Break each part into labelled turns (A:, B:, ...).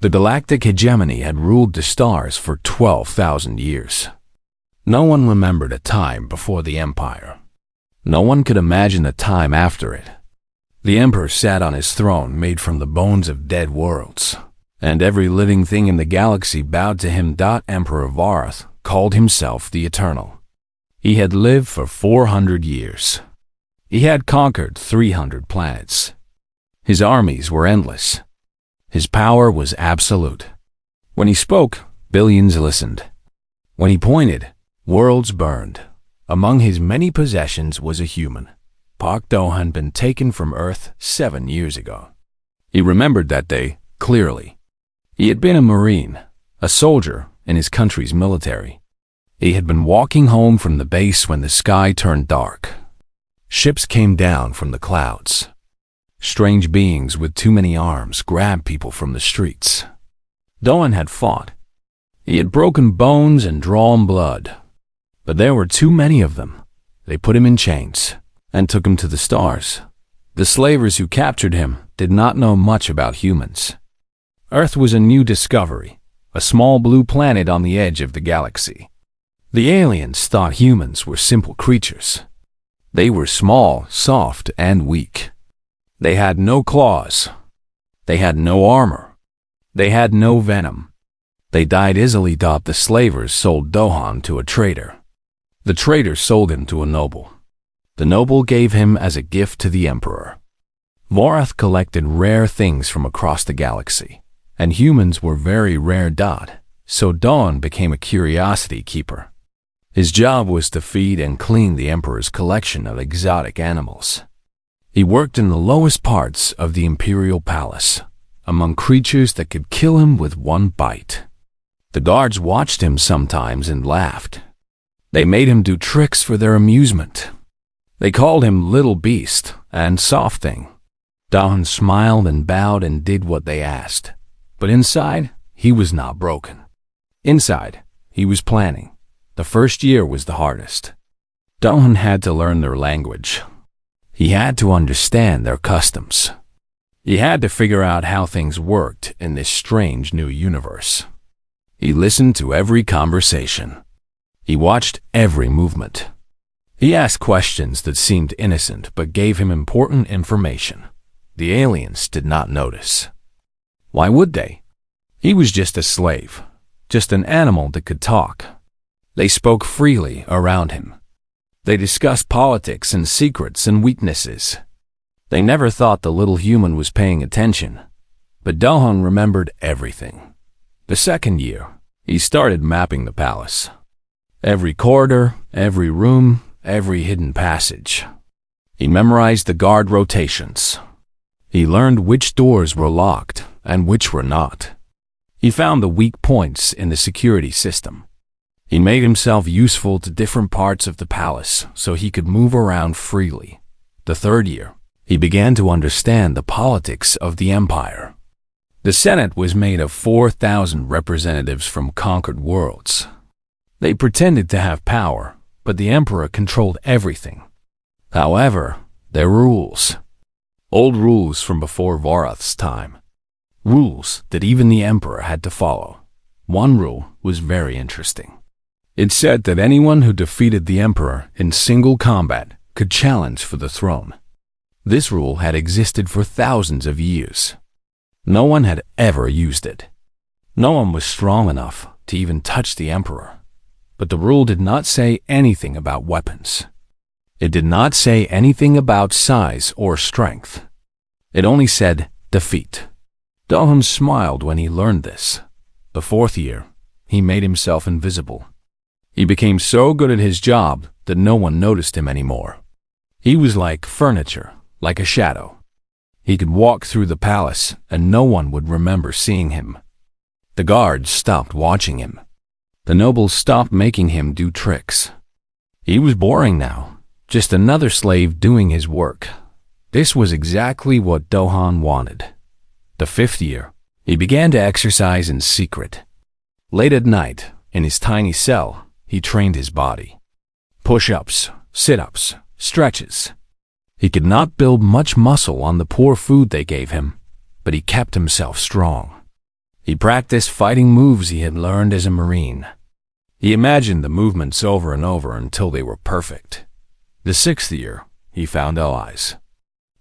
A: The galactic hegemony had ruled the stars for 12,000 years. No one remembered a time before the Empire. No one could imagine a time after it. The Emperor sat on his throne made from the bones of dead worlds, and every living thing in the galaxy bowed to him. Emperor Varath called himself the Eternal. He had lived for 400 years. He had conquered 300 planets. His armies were endless. His power was absolute. When he spoke, billions listened. When he pointed, worlds burned. Among his many possessions was a human. Pak Do had been taken from Earth 7 years ago. He remembered that day clearly. He had been a Marine, a soldier in his country's military. He had been walking home from the base when the sky turned dark. Ships came down from the clouds. Strange beings with too many arms grabbed people from the streets. Doan had fought. He had broken bones and drawn blood. But there were too many of them. They put him in chains and took him to the stars. The slavers who captured him did not know much about humans. Earth was a new discovery, a small blue planet on the edge of the galaxy. The aliens thought humans were simple creatures. They were small, soft, and weak. They had no claws. They had no armor. They had no venom. They died easily. The slavers sold Dohan to a trader. The trader sold him to a noble. The noble gave him as a gift to the emperor. Varath collected rare things from across the galaxy, and humans were very rare. So Dawn became a curiosity keeper. His job was to feed and clean the emperor's collection of exotic animals. He worked in the lowest parts of the imperial palace, among creatures that could kill him with one bite. The guards watched him sometimes and laughed. They made him do tricks for their amusement. They called him Little Beast and Soft Thing. Dawn smiled and bowed and did what they asked. But inside, he was not broken. Inside, he was planning. The first year was the hardest. Dawn had to learn their language. He had to understand their customs. He had to figure out how things worked in this strange new universe. He listened to every conversation. He watched every movement. He asked questions that seemed innocent but gave him important information. The aliens did not notice. Why would they? He was just a slave, just an animal that could talk. They spoke freely around him. They discussed politics and secrets and weaknesses. They never thought the little human was paying attention. But Dahan remembered everything. The second year, he started mapping the palace. Every corridor, every room, every hidden passage. He memorized the guard rotations. He learned which doors were locked and which were not. He found the weak points in the security system. He made himself useful to different parts of the palace so he could move around freely. The third year, he began to understand the politics of the empire. The Senate was made of 4,000 representatives from conquered worlds. They pretended to have power, but the emperor controlled everything. However, there were rules. Old rules from before Varath's time. Rules that even the emperor had to follow. One rule was very interesting. It said that anyone who defeated the emperor in single combat could challenge for the throne. This rule had existed for thousands of years. No one had ever used it. No one was strong enough to even touch the emperor. But the rule did not say anything about weapons. It did not say anything about size or strength. It only said defeat. Dahan smiled when he learned this. The fourth year, he made himself invisible. He became so good at his job that no one noticed him anymore. He was like furniture, like a shadow. He could walk through the palace and no one would remember seeing him. The guards stopped watching him. The nobles stopped making him do tricks. He was boring now, just another slave doing his work. This was exactly what Dohan wanted. The fifth year, he began to exercise in secret. Late at night, in his tiny cell, he trained his body. Push-ups, sit-ups, stretches. He could not build much muscle on the poor food they gave him, but he kept himself strong. He practiced fighting moves he had learned as a Marine. He imagined the movements over and over until they were perfect. The sixth year, he found allies.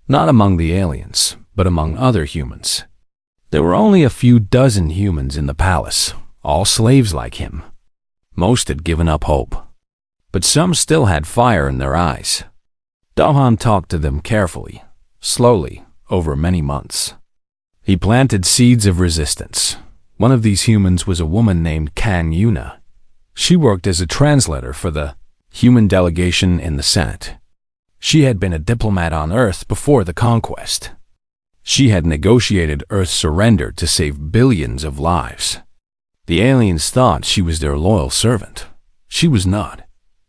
A: Not among the aliens, but among other humans. There were only a few dozen humans in the palace, all slaves like him. Most had given up hope, but some still had fire in their eyes. Dohan talked to them carefully, slowly, over many months. He planted seeds of resistance. One of these humans was a woman named Kan Yuna. She worked as a translator for the human delegation in the Senate. She had been a diplomat on Earth before the conquest. She had negotiated Earth's surrender to save billions of lives. The aliens thought she was their loyal servant. She was not.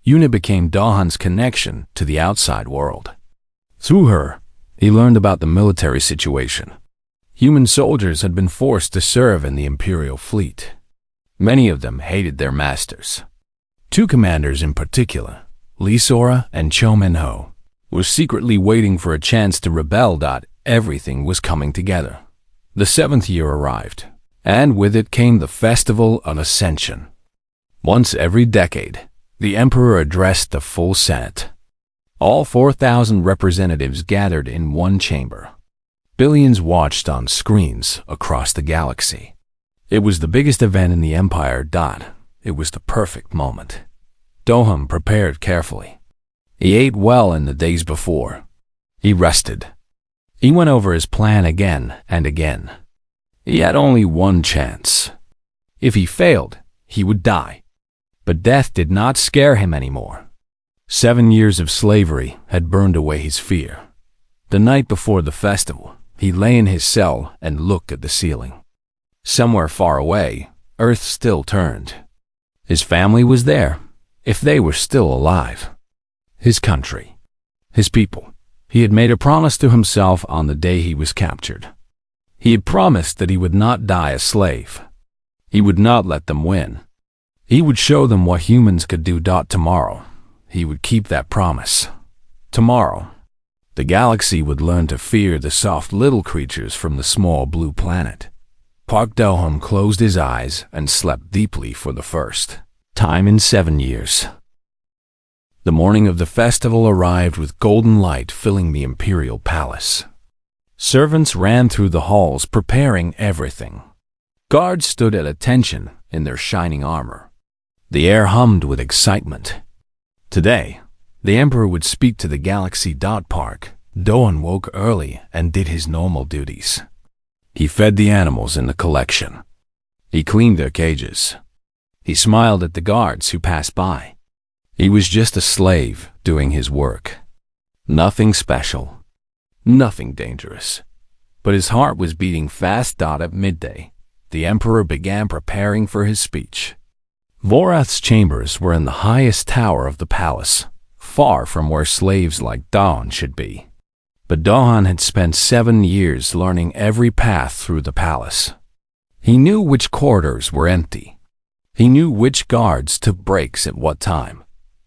A: Yuna became Dahan's connection to the outside world. Through her, he learned about the military situation. Human soldiers had been forced to serve in the Imperial fleet. Many of them hated their masters. Two commanders in particular, Lee Sora and Cho Min-ho, were secretly waiting for a chance to rebel. Everything was coming together. The seventh year arrived, and with it came the Festival of Ascension. Once every decade, the Emperor addressed the full Senate. All 4,000 representatives gathered in one chamber. Billions watched on screens across the galaxy. It was the biggest event in the Empire. It was the perfect moment. Dohan prepared carefully. He ate well in the days before. He rested. He went over his plan again and again. He had only one chance. If he failed, he would die. But death did not scare him anymore. 7 years of slavery had burned away his fear. The night before the festival, he lay in his cell and looked at the ceiling. Somewhere far away, Earth still turned. His family was there, if they were still alive. His country, his people. He had made a promise to himself on the day he was captured. He had promised that he would not die a slave. He would not let them win. He would show them what humans could do. Tomorrow, he would keep that promise. Tomorrow, the galaxy would learn to fear the soft little creatures from the small blue planet. Park Do-hum closed his eyes and slept deeply for the first time in 7 years. The morning of the festival arrived with golden light filling the imperial palace. Servants ran through the halls preparing everything. Guards stood at attention in their shining armor. The air hummed with excitement. Today, the Emperor would speak to the Galaxy. Park Do-hum woke early and did his normal duties. He fed the animals in the collection. He cleaned their cages. He smiled at the guards who passed by. He was just a slave doing his work. Nothing special. Nothing dangerous. But his heart was beating fast. At midday, the Emperor began preparing for his speech. Vorath's chambers were in the highest tower of the palace, far from where slaves like Dahan should be. But Dahan had spent 7 years learning every path through the palace. He knew which corridors were empty. He knew which guards took breaks at what time.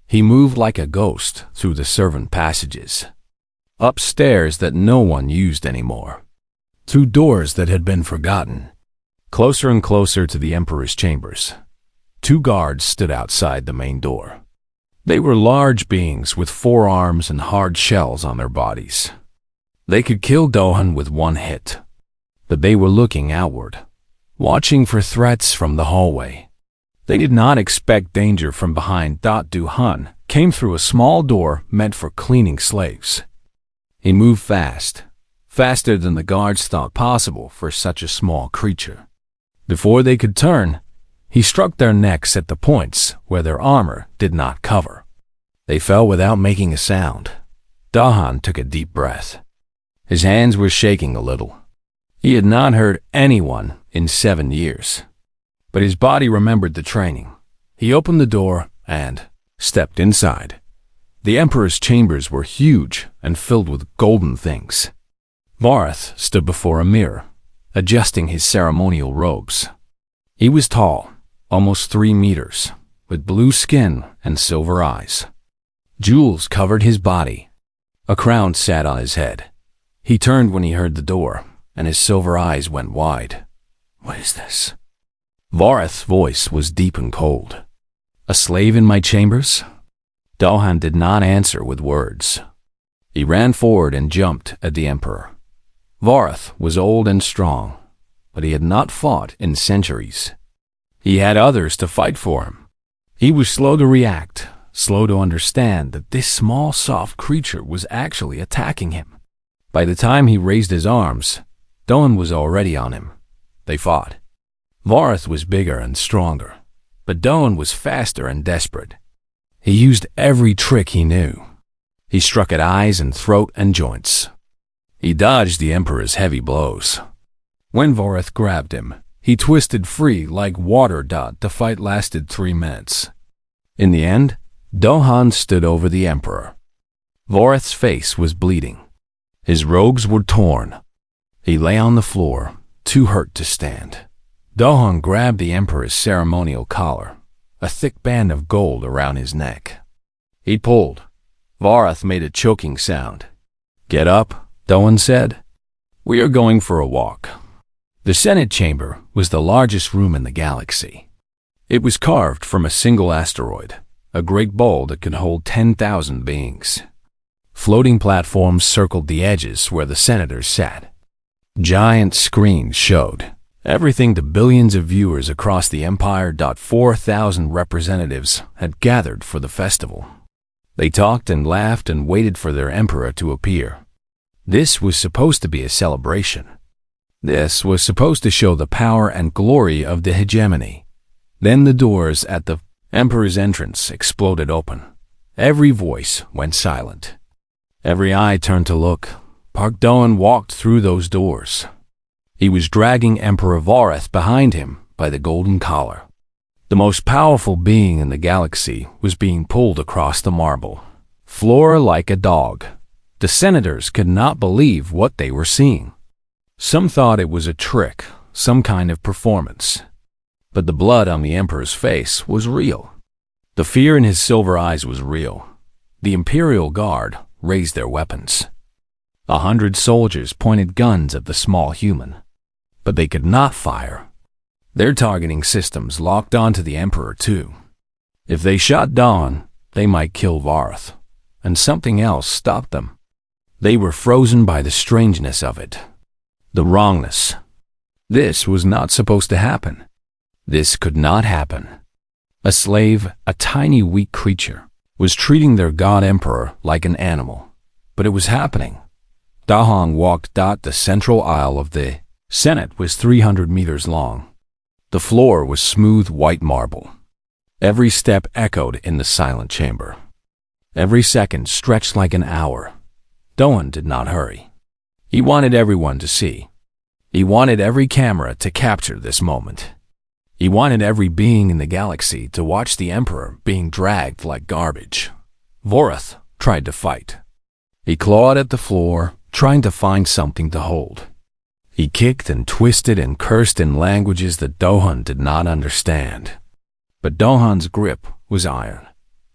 A: He moved like a ghost through the servant passages, up stairs that no one used anymore, through doors that had been forgotten, closer and closer to the Emperor's chambers. 2 guards stood outside the main door. They were large beings with 4 arms and hard shells on their bodies. They could kill Dahan with 1 hit, but they were looking outward, watching for threats from the hallway. They did not expect danger from behind. Dahan came through a small door meant for cleaning slaves. He moved fast, faster than the guards thought possible for such a small creature. Before they could turn, he struck their necks at the points where their armor did not cover. They fell without making a sound. Dahan took a deep breath. His hands were shaking a little. He had not hurt anyone in 7 years. But his body remembered the training. He opened the door and stepped inside. The Emperor's chambers were huge and filled with golden things. Vorath stood before a mirror, adjusting his ceremonial robes. He was tall, almost 3 meters, with blue skin and silver eyes. Jewels covered his body. A crown sat on his head. He turned when he heard the door, and his silver eyes went wide. What is this? Vareth's voice was deep and cold. A slave in my chambers? Dohan did not answer with words. He ran forward and jumped at the Emperor. Vareth was old and strong, but he had not fought in centuries. He had others to fight for him. He was slow to react, slow to understand that this small, soft creature was actually attacking him. By the time he raised his arms, Dohan was already on him. They fought. Vareth was bigger and stronger, but Dohan was faster and desperate. He used every trick he knew. He struck at eyes and throat and joints. He dodged the Emperor's heavy blows. When Vareth grabbed him, he twisted free like water. The fight lasted 3 minutes. In the end, Dohan stood over the Emperor. Vareth's face was bleeding. His robes were torn. He lay on the floor, too hurt to stand. Dohan grabbed the Emperor's ceremonial collar, a thick band of gold around his neck. He pulled. Vareth made a choking sound. "Get up," Dohan said. "We are going for a walk." The Senate chamber was the largest room in the galaxy. It was carved from a single asteroid, a great bowl that could hold 10,000 beings. Floating platforms circled the edges where the senators sat. Giant screens showed everything to billions of viewers across the Empire. 4,000 representatives had gathered for the festival. They talked and laughed and waited for their emperor to appear. This was supposed to be a celebration. This was supposed to show the power and glory of the hegemony. Then the doors at the emperor's entrance exploded open. Every voice went silent. Every eye turned to look. Park Dohan walked through those doors. He was dragging Emperor Vareth behind him by the golden collar. The most powerful being in the galaxy was being pulled across the marble floor like a dog. The senators could not believe what they were seeing. Some thought it was a trick, some kind of performance. But the blood on the Emperor's face was real. The fear in his silver eyes was real. The Imperial Guard raised their weapons. 100 soldiers pointed guns at the small human, but they could not fire. Their targeting systems locked onto the Emperor too. If they shot Dohan, they might kill Vareth, and something else stopped them. They were frozen by the strangeness of it, the wrongness. This was not supposed to happen. This could not happen. A slave, a tiny weak creature, was treating their god emperor like an animal. But it was happening. Dohan walked. The central aisle of the Senate was 300 meters long. The floor was smooth white marble. Every step echoed in the silent chamber. Every second stretched like an hour. Dohan did not hurry. He wanted everyone to see. He wanted every camera to capture this moment. He wanted every being in the galaxy to watch the Emperor being dragged like garbage. Vareth tried to fight. He clawed at the floor, trying to find something to hold. He kicked and twisted and cursed in languages that Dohan did not understand. But Dohan's grip was iron.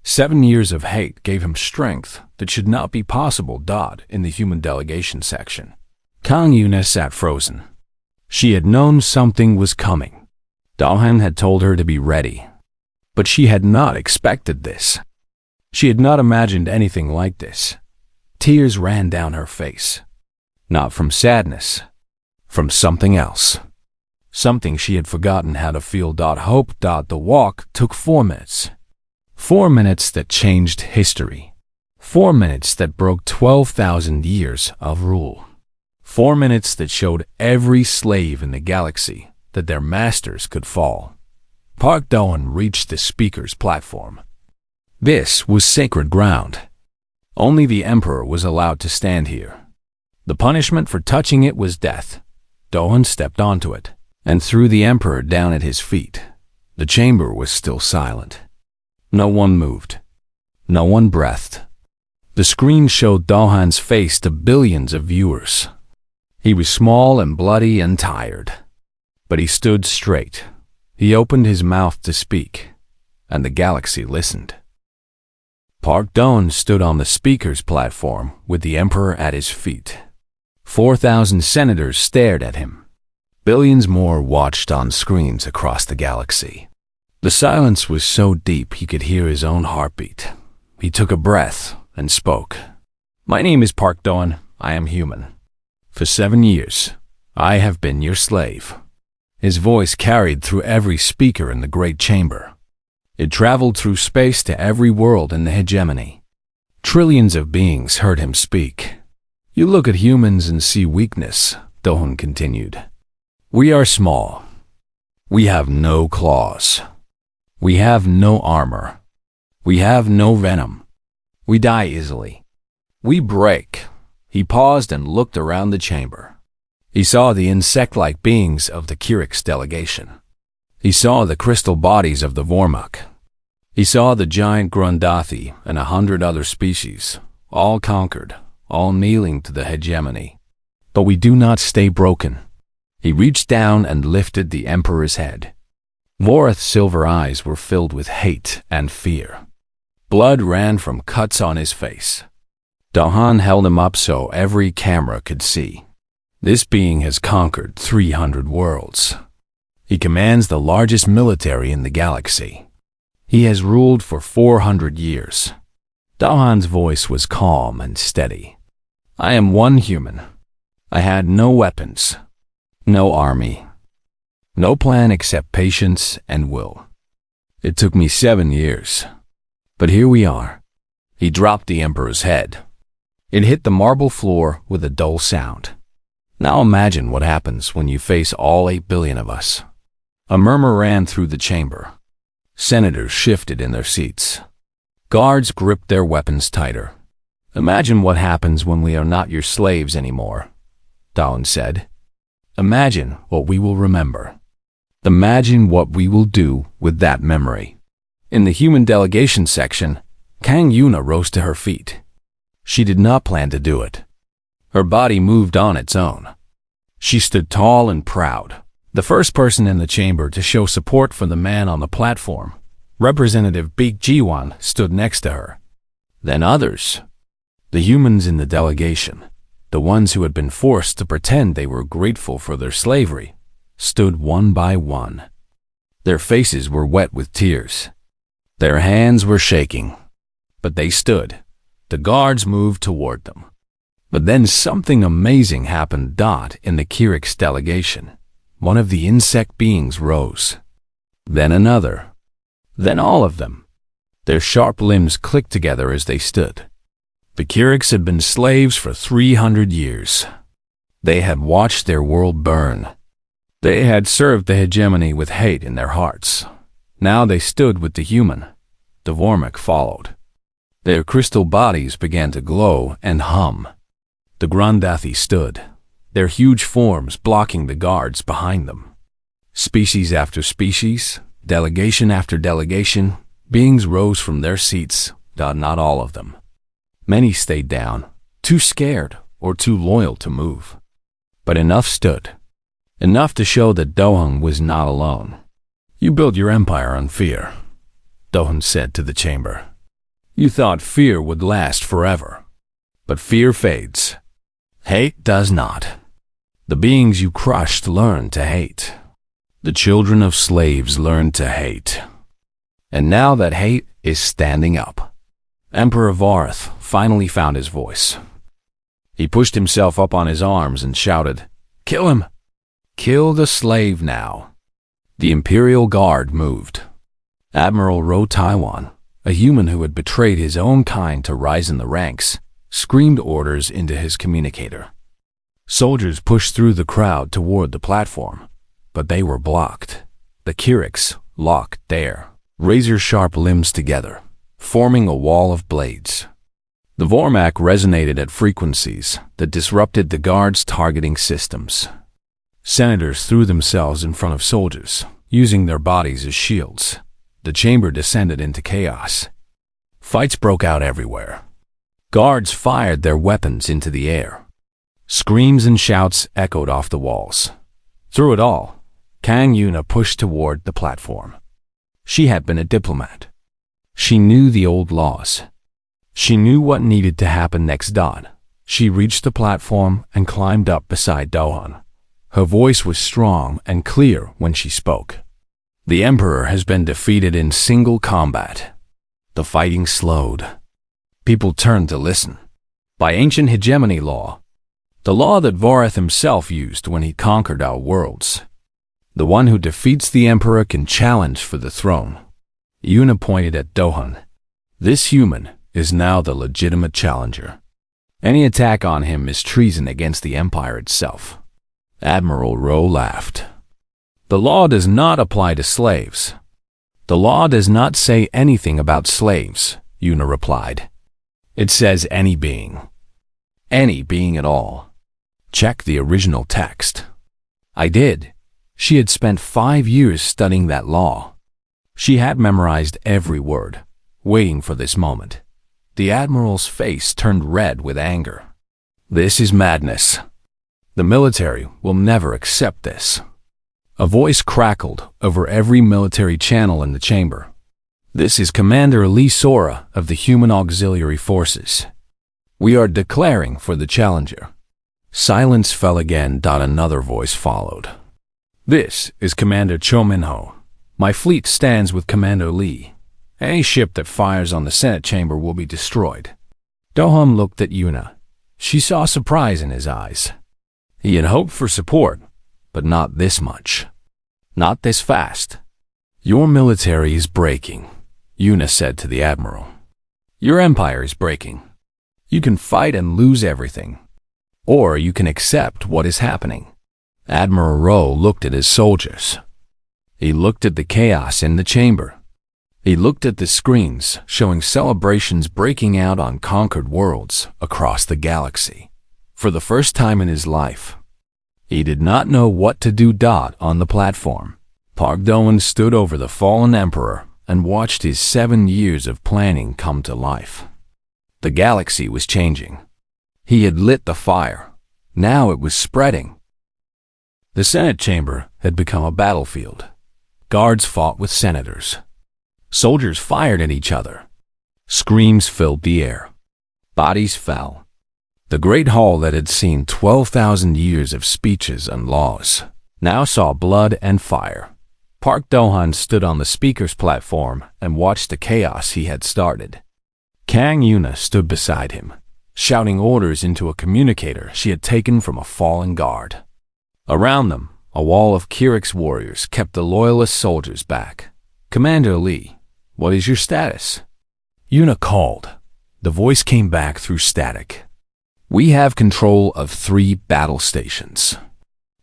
A: 7 years of hate gave him strength that should not be possible. In the human delegation section, Kang Yuna sat frozen. She had known something was coming. Dohan had told her to be ready. But she had not expected this. She had not imagined anything like this. Tears ran down her face. Not from sadness. From something else. Something she had forgotten how to feel. Hope. The walk took 4 minutes. 4 minutes that changed history. 4 minutes that broke 12,000 years of rule. 4 minutes that showed every slave in the galaxy that their masters could fall. Park Dohan reached the speaker's platform. This was sacred ground. Only the Emperor was allowed to stand here. The punishment for touching it was death. Dohan stepped onto it and threw the Emperor down at his feet. The chamber was still silent. No one moved. No one breathed. The screen showed Dohan's face to billions of viewers. He was small and bloody and tired. But he stood straight. He opened his mouth to speak, and the galaxy listened. Park Dohan stood on the speaker's platform with the Emperor at his feet. 4,000 senators stared at him. Billions more watched on screens across the galaxy. The silence was so deep he could hear his own heartbeat. He took a breath and spoke. "My name is Park Dawn. I am human. For 7 years, I have been your slave." His voice carried through every speaker in the great chamber. It traveled through space to every world in the hegemony. Trillions of beings heard him speak. "You look at humans and see weakness," Dohan continued. "We are small. We have no claws. We have no armor. We have no venom. We die easily. We break." He paused and looked around the chamber. He saw the insect-like beings of the Kirix delegation. He saw the crystal bodies of the Vormuk. He saw the giant Grundathi and 100 other species, all conquered, all kneeling to the hegemony. But we do not stay broken. He reached down and lifted the Emperor's head. Voreth's silver eyes were filled with hate and fear. Blood ran from cuts on his face. Dohan held him up so every camera could see. This being has conquered 300 worlds. He commands the largest military in the galaxy. He has ruled for 400 years. Dohan's voice was calm and steady. "I am one human. I had no weapons. No army. No plan except patience and will. It took me 7 years. But here we are." He dropped the Emperor's head. It hit the marble floor with a dull sound. "Now imagine what happens when you face all 8 billion of us." A murmur ran through the chamber. Senators shifted in their seats. Guards gripped their weapons tighter. "Imagine what happens when we are not your slaves anymore," Dawn said. "Imagine what we will remember. Imagine what we will do with that memory." In the human delegation section, Kang Yuna rose to her feet. She did not plan to do it. Her body moved on its own. She stood tall and proud, the first person in the chamber to show support for the man on the platform. Representative Beek Jiwan stood next to her. Then others. The humans in the delegation, the ones who had been forced to pretend they were grateful for their slavery, stood one by one. Their faces were wet with tears. Their hands were shaking. But they stood. The guards moved toward them. But then something amazing happened. In the Kirix delegation, one of the insect beings rose. Then another. Then all of them. Their sharp limbs clicked together as they stood. The Kirix had been slaves for 300 years. They had watched their world burn. They had served the hegemony with hate in their hearts. Now they stood with the human. The Vormuk followed. Their crystal bodies began to glow and hum. The Grundathi stood, their huge forms blocking the guards behind them. Species after species, delegation after delegation, beings rose from their seats, not all of them. Many stayed down, too scared or too loyal to move. But enough stood. Enough to show that Dohan was not alone. "You built your empire on fear," Dohan said to the chamber. "You thought fear would last forever. But fear fades. Hate does not. The beings you crushed learned to hate. The children of slaves learned to hate. And now that hate is standing up." Emperor Voreth finally found his voice. He pushed himself up on his arms and shouted, "Kill him! Kill the slave now." The Imperial Guard moved. Admiral Ro Taiwan, a human who had betrayed his own kind to rise in the ranks, screamed orders into his communicator. Soldiers pushed through the crowd toward the platform, but they were blocked. The Kirix locked their razor-sharp limbs together, forming a wall of blades. The Vormuk resonated at frequencies that disrupted the guards' targeting systems. Senators threw themselves in front of soldiers, using their bodies as shields. The chamber descended into chaos. Fights broke out everywhere. Guards fired their weapons into the air. Screams and shouts echoed off the walls. Through it all, Kang Yuna pushed toward the platform. She had been a diplomat. She knew the old laws. She knew what needed to happen next. She reached the platform and climbed up beside Dohan. Her voice was strong and clear when she spoke. The Emperor has been defeated in single combat. The fighting slowed. People turned to listen. By ancient hegemony law, the law that Vorath himself used when he conquered our worlds, the one who defeats the Emperor can challenge for the throne. Yuna pointed at Dohan. This human is now the legitimate challenger. Any attack on him is treason against the Empire itself. Admiral Ro laughed. The law does not apply to slaves. The law does not say anything about slaves, Yuna replied. It says any being. Any being at all. Check the original text. I did. She had spent 5 years studying that law. She had memorized every word, waiting for this moment. The Admiral's face turned red with anger. This is madness. The military will never accept this. A voice crackled over every military channel in the chamber. This is Commander Lee Sora of the Human Auxiliary Forces. We are declaring for the challenger. Silence fell again. Another voice followed. This is Commander Cho Minho. My fleet stands with Commander Lee. Any ship that fires on the Senate chamber will be destroyed. Doham looked at Yuna. She saw surprise in his eyes. He had hoped for support, but not this much. Not this fast. Your military is breaking, Yuna said to the Admiral. Your empire is breaking. You can fight and lose everything. Or you can accept what is happening. Admiral Ro looked at his soldiers. He looked at the chaos in the chamber. He looked at the screens showing celebrations breaking out on conquered worlds across the galaxy. For the first time in his life, he did not know what to do. On the platform, Park Doan stood over the fallen emperor and watched his 7 years of planning come to life. The galaxy was changing. He had lit the fire. Now it was spreading. The Senate chamber had become a battlefield. Guards fought with senators. Soldiers fired at each other. Screams filled the air. Bodies fell. The great hall that had seen 12,000 years of speeches and laws now saw blood and fire. Park Dohan stood on the speaker's platform and watched the chaos he had started. Kang Yuna stood beside him, shouting orders into a communicator she had taken from a fallen guard. Around them, a wall of Kirik's warriors kept the loyalist soldiers back. Commander Lee, what is your status? Yuna called. The voice came back through static. We have control of 3 battle stations.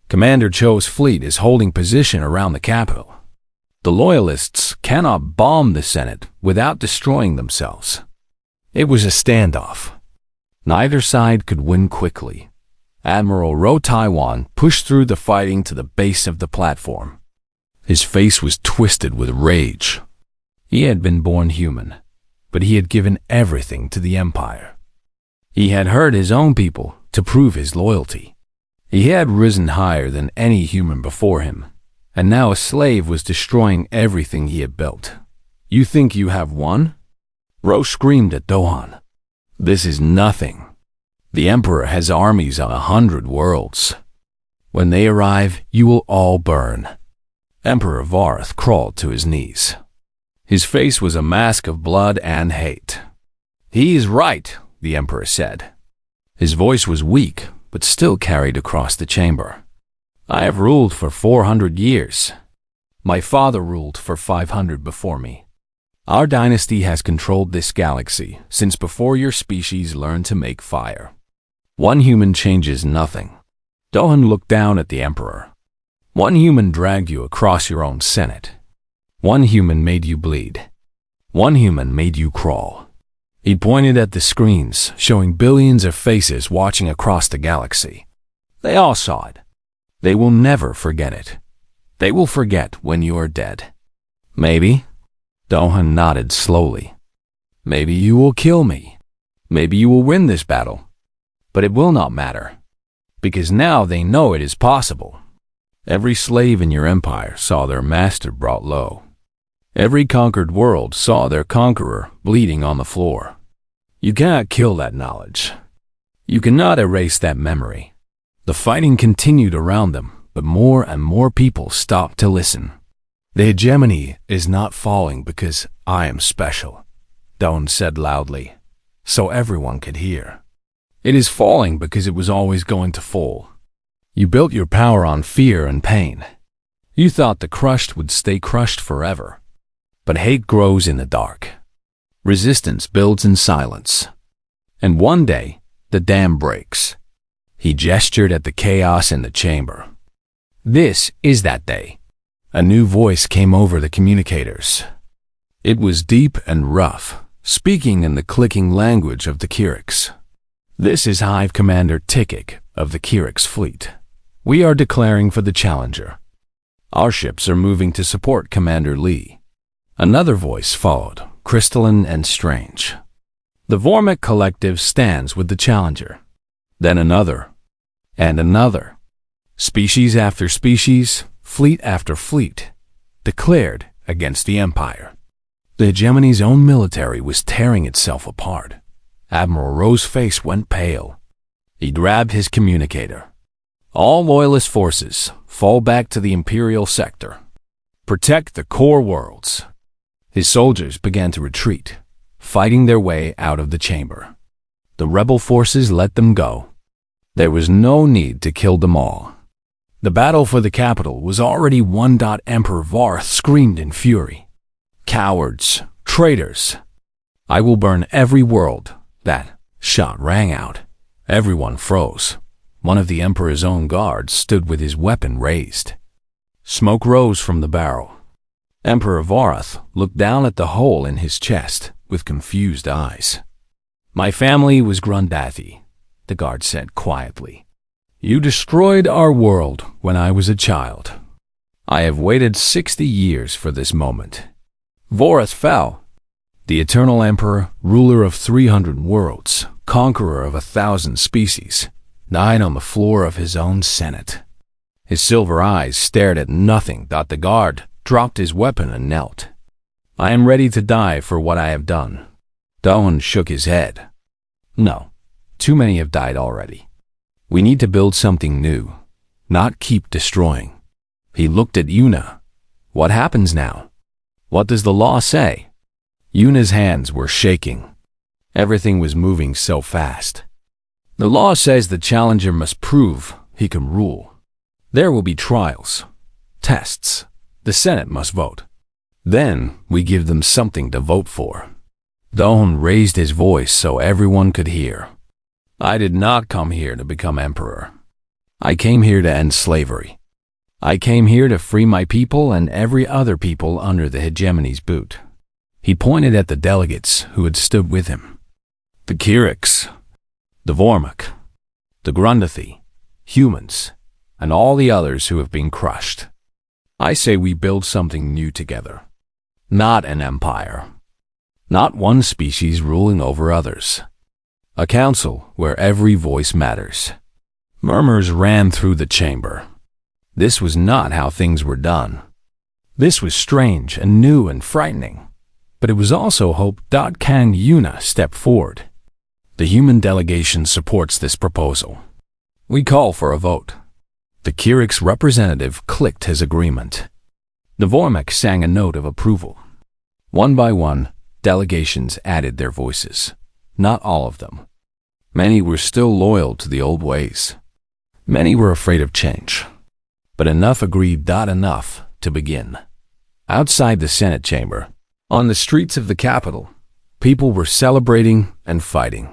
A: Commander Cho's fleet is holding position around the capital. The Loyalists cannot bomb the Senate without destroying themselves. It was a standoff. Neither side could win quickly. Admiral Ro Taiwan pushed through the fighting to the base of the platform. His face was twisted with rage. He had been born human, but he had given everything to the Empire. He had hurt his own people to prove his loyalty. He had risen higher than any human before him, and now a slave was destroying everything he had built. You think you have won? Ro screamed at Dohan. This is nothing. The Emperor has armies on 100 worlds. When they arrive, you will all burn. Emperor Vorath crawled to his knees. His face was a mask of blood and hate. He is right, the Emperor said. His voice was weak, but still carried across the chamber. I have ruled for 400 years. My father ruled for 500 before me. Our dynasty has controlled this galaxy since before your species learned to make fire. One human changes nothing. Dohan looked down at the Emperor. One human dragged you across your own Senate. One human made you bleed. One human made you crawl. He pointed at the screens, showing billions of faces watching across the galaxy. They all saw it. They will never forget it. They will forget when you are dead. Maybe. Dohan nodded slowly. Maybe you will kill me. Maybe you will win this battle. But it will not matter. Because now they know it is possible. Every slave in your empire saw their master brought low. Every conquered world saw their conqueror bleeding on the floor. You cannot kill that knowledge. You cannot erase that memory. The fighting continued around them, but more and more people stopped to listen. "The hegemony is not falling because I am special," Dawn said loudly, so everyone could hear. "It is falling because it was always going to fall. You built your power on fear and pain. You thought the crushed would stay crushed forever. But hate grows in the dark. Resistance builds in silence. And one day, the dam breaks." He gestured at the chaos in the chamber. "This is that day." A new voice came over the communicators. It was deep and rough, speaking in the clicking language of the Kyrix. "This is Hive Commander Tikik of the Kyrix fleet. We are declaring for the Challenger. Our ships are moving to support Commander Lee." Another voice followed, crystalline and strange. "The Vormik Collective stands with the Challenger." Then another, and another. Species after species, fleet after fleet, declared against the Empire. The hegemony's own military was tearing itself apart. Admiral Rowe's face went pale. He grabbed his communicator. "All Loyalist forces, fall back to the Imperial sector. Protect the core worlds." His soldiers began to retreat, fighting their way out of the chamber. The rebel forces let them go. There was no need to kill them all. The battle for the capital was already won. Emperor Varth screamed in fury. "Cowards! Traitors! I will burn every world." That shot rang out. Everyone froze. One of the Emperor's own guards stood with his weapon raised. Smoke rose from the barrel. Emperor Varth looked down at the hole in his chest with confused eyes. "My family was Grundathi," the guard said quietly. "You destroyed our world when I was a child. I have waited 60 years for this moment." Vorith fell. The Eternal Emperor, ruler of 300 worlds, conqueror of 1,000 species, died on the floor of his own Senate. His silver eyes stared at nothing. The guard dropped his weapon and knelt. "I am ready to die for what I have done." Dawn shook his head. "No, too many have died already. We need to build something new, not keep destroying." He looked at Yuna. "What happens now? What does the law say?" Yuna's hands were shaking. Everything was moving so fast. "The law says the Challenger must prove he can rule. There will be trials, tests. The Senate must vote. Then we give them something to vote for." Dawn raised his voice so everyone could hear. "I did not come here to become emperor. I came here to end slavery. I came here to free my people and every other people under the hegemony's boot." He pointed at the delegates who had stood with him. "The Kyrix, the Vormik, the Grundathi, humans, and all the others who have been crushed. I say we build something new together. Not an empire. Not one species ruling over others. A council where every voice matters." Murmurs ran through the chamber. This was not how things were done. This was strange and new and frightening. But it was also hope. Can Yuna step forward? "The human delegation supports this proposal. We call for a vote." The Kyrix representative clicked his agreement. The Vormik sang a note of approval. One by one, delegations added their voices. Not all of them. Many were still loyal to the old ways. Many were afraid of change. But enough agreed. Enough to begin. Outside the Senate chamber, on the streets of the capital, people were celebrating and fighting.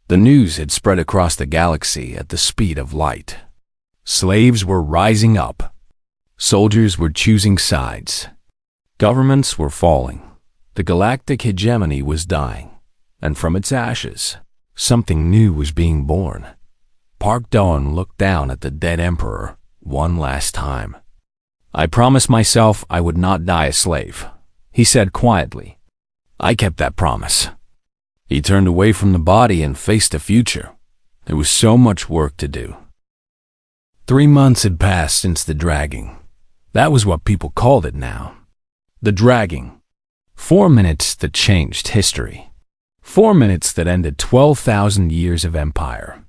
A: The news had spread across the galaxy at the speed of light. Slaves were rising up. Soldiers were choosing sides. Governments were falling. The galactic hegemony was dying. And from its ashes, something new was being born. Park Dawn looked down at the dead emperor one last time. "I promised myself I would not die a slave," he said quietly. "I kept that promise." He turned away from the body and faced the future. There was so much work to do. 3 months had passed since the dragging. That was what people called it now. The dragging. 4 minutes that changed history. 4 minutes that ended 12,000 years of empire.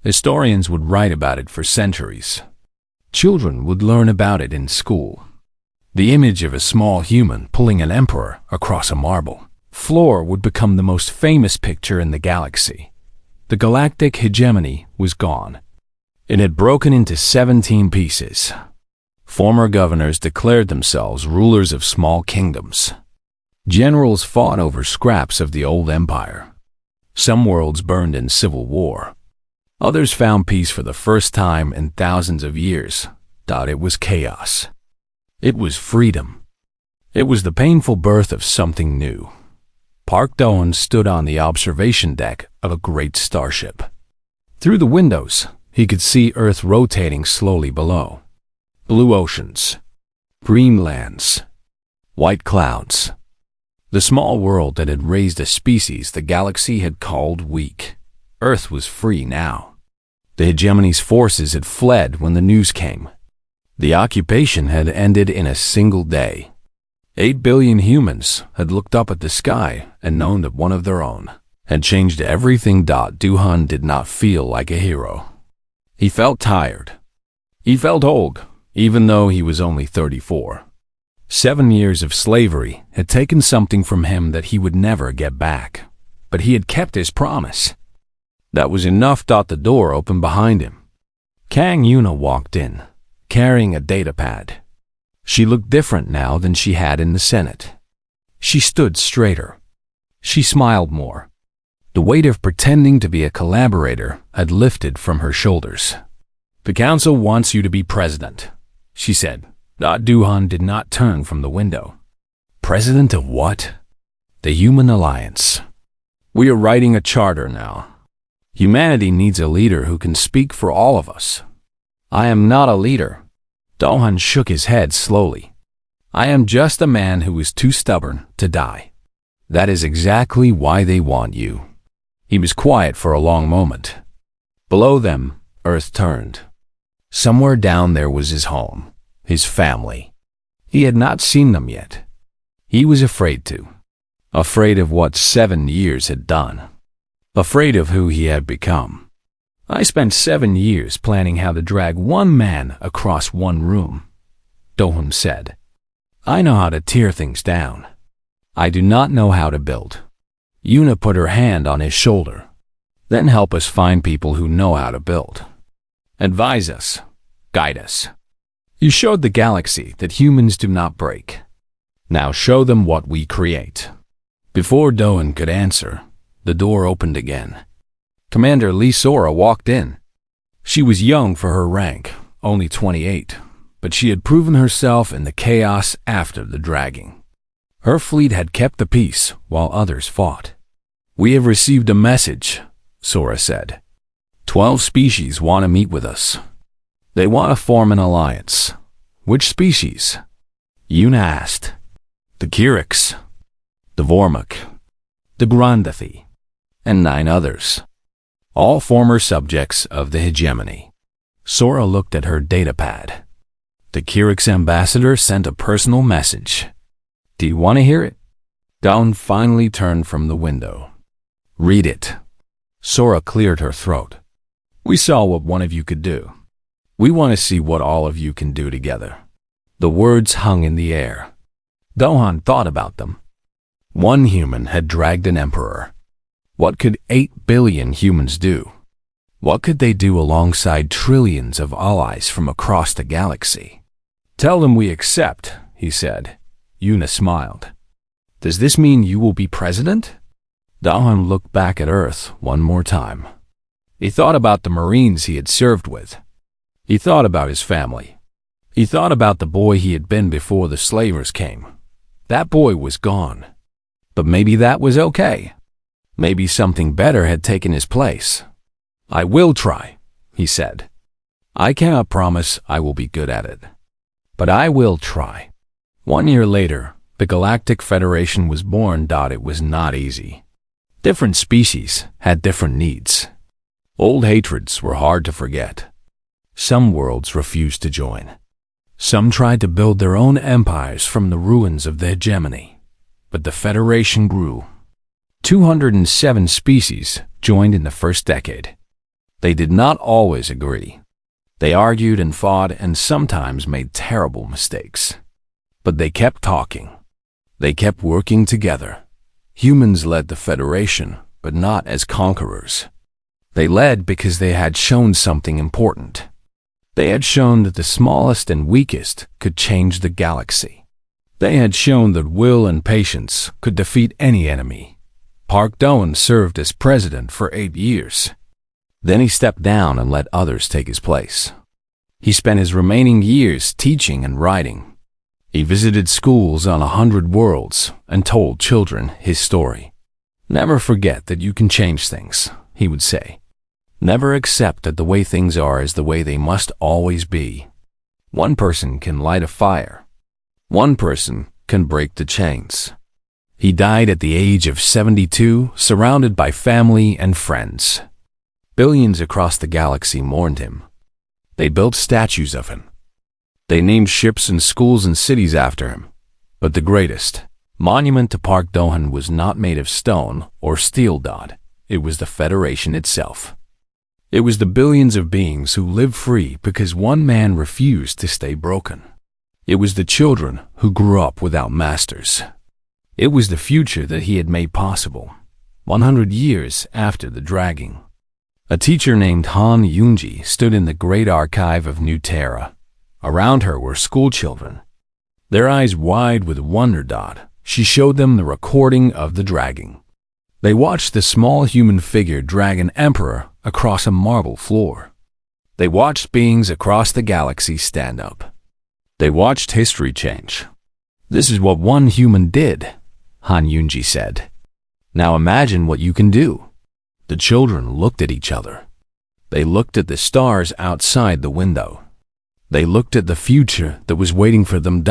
A: Historians would write about it for centuries. Children would learn about it in school. The image of a small human pulling an emperor across a marble floor would become the most famous picture in the galaxy. The galactic hegemony was gone. It had broken into 17 pieces. Former governors declared themselves rulers of small kingdoms. Generals fought over scraps of the old empire. Some worlds burned in civil war. Others found peace for the first time in thousands of years. It was chaos. It was freedom. It was the painful birth of something new. Park Doan stood on the observation deck of a great starship. Through the windows, he could see Earth rotating slowly below. Blue oceans, green lands, white clouds. The small world that had raised a species the galaxy had called weak. Earth was free now. The hegemony's forces had fled when the news came. The occupation had ended in a single day. 8 billion humans had looked up at the sky and known that one of their own had changed everything. Duhan did not feel like a hero. He felt tired. He felt old, even though he was only 34. 7 years of slavery had taken something from him that he would never get back, but he had kept his promise. That was enough. The door opened behind him. Kang Yuna walked in, carrying a datapad. She looked different now than she had in the Senate. She stood straighter. She smiled more. The weight of pretending to be a collaborator had lifted from her shoulders. "The council wants you to be president," she said. Duhan did not turn from the window. "President of what?" "The Human Alliance. We are writing a charter now. Humanity needs a leader who can speak for all of us." "I am not a leader." Duhan shook his head slowly. "I am just a man who is too stubborn to die. That is exactly why they want you." He was quiet for a long moment. Below them, Earth turned. Somewhere down there was his home, his family. He had not seen them yet. He was afraid to. Afraid of what 7 years had done. Afraid of who he had become. "I spent 7 years planning how to drag one man across one room," Dohun said. "I know how to tear things down. I do not know how to build." Yuna put her hand on his shoulder. "Then help us find people who know how to build. Advise us. Guide us. You showed the galaxy that humans do not break. Now show them what we create." Before Doan could answer, the door opened again. Commander Lee Sora walked in. She was young for her rank, only 28, but she had proven herself in the chaos after the dragging. Her fleet had kept the peace while others fought. "We have received a message," Sora said. 12 species want to meet with us. They want to form an alliance." "Which species?" Yuna asked. "The Kiriks, the Vormuk, the Grandathi, and 9 others. All former subjects of the hegemony." Sora looked at her datapad. "The Kirik's ambassador sent a personal message. Do you want to hear it?" Dawn finally turned from the window. "Read it." Sora cleared her throat. "We saw what one of you could do. We want to see what all of you can do together." The words hung in the air. Dohan thought about them. One human had dragged an emperor. What could 8 billion humans do? What could they do alongside trillions of allies from across the galaxy? "Tell them we accept," he said. Yuna smiled. "Does this mean you will be president?" Dahan looked back at Earth one more time. He thought about the Marines he had served with. He thought about his family. He thought about the boy he had been before the slavers came. That boy was gone. But maybe that was okay. Maybe something better had taken his place. "I will try," he said. "I cannot promise I will be good at it. But I will try." 1 year later, the Galactic Federation was born. It was not easy. Different species had different needs. Old hatreds were hard to forget. Some worlds refused to join. Some tried to build their own empires from the ruins of the hegemony. But the Federation grew. 207 species joined in the first decade. They did not always agree. They argued and fought and sometimes made terrible mistakes. But they kept talking. They kept working together. Humans led the Federation, but not as conquerors. They led because they had shown something important. They had shown that the smallest and weakest could change the galaxy. They had shown that will and patience could defeat any enemy. Park Do-hyun served as president for 8 years. Then he stepped down and let others take his place. He spent his remaining years teaching and writing. He visited schools on 100 worlds and told children his story. "Never forget that you can change things," he would say. "Never accept that the way things are is the way they must always be. One person can light a fire. One person can break the chains." He died at the age of 72, surrounded by family and friends. Billions across the galaxy mourned him. They built statues of him. They named ships and schools and cities after him. But the greatest monument to Park Do-hyun was not made of stone or steel. It was the Federation itself. It was the billions of beings who lived free because one man refused to stay broken. It was the children who grew up without masters. It was the future that he had made possible, 100 years after the dragging. A teacher named Han Yoonji stood in the great archive of New Terra. Around her were schoolchildren. Their eyes wide with wonder. She showed them the recording of the dragging. They watched the small human figure drag an emperor across a marble floor. They watched beings across the galaxy stand up. They watched history change. "This is what one human did," Han Yoonji said. "Now imagine what you can do." The children looked at each other. They looked at the stars outside the window. They looked at the future that was waiting for them.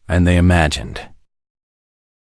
A: And they imagined.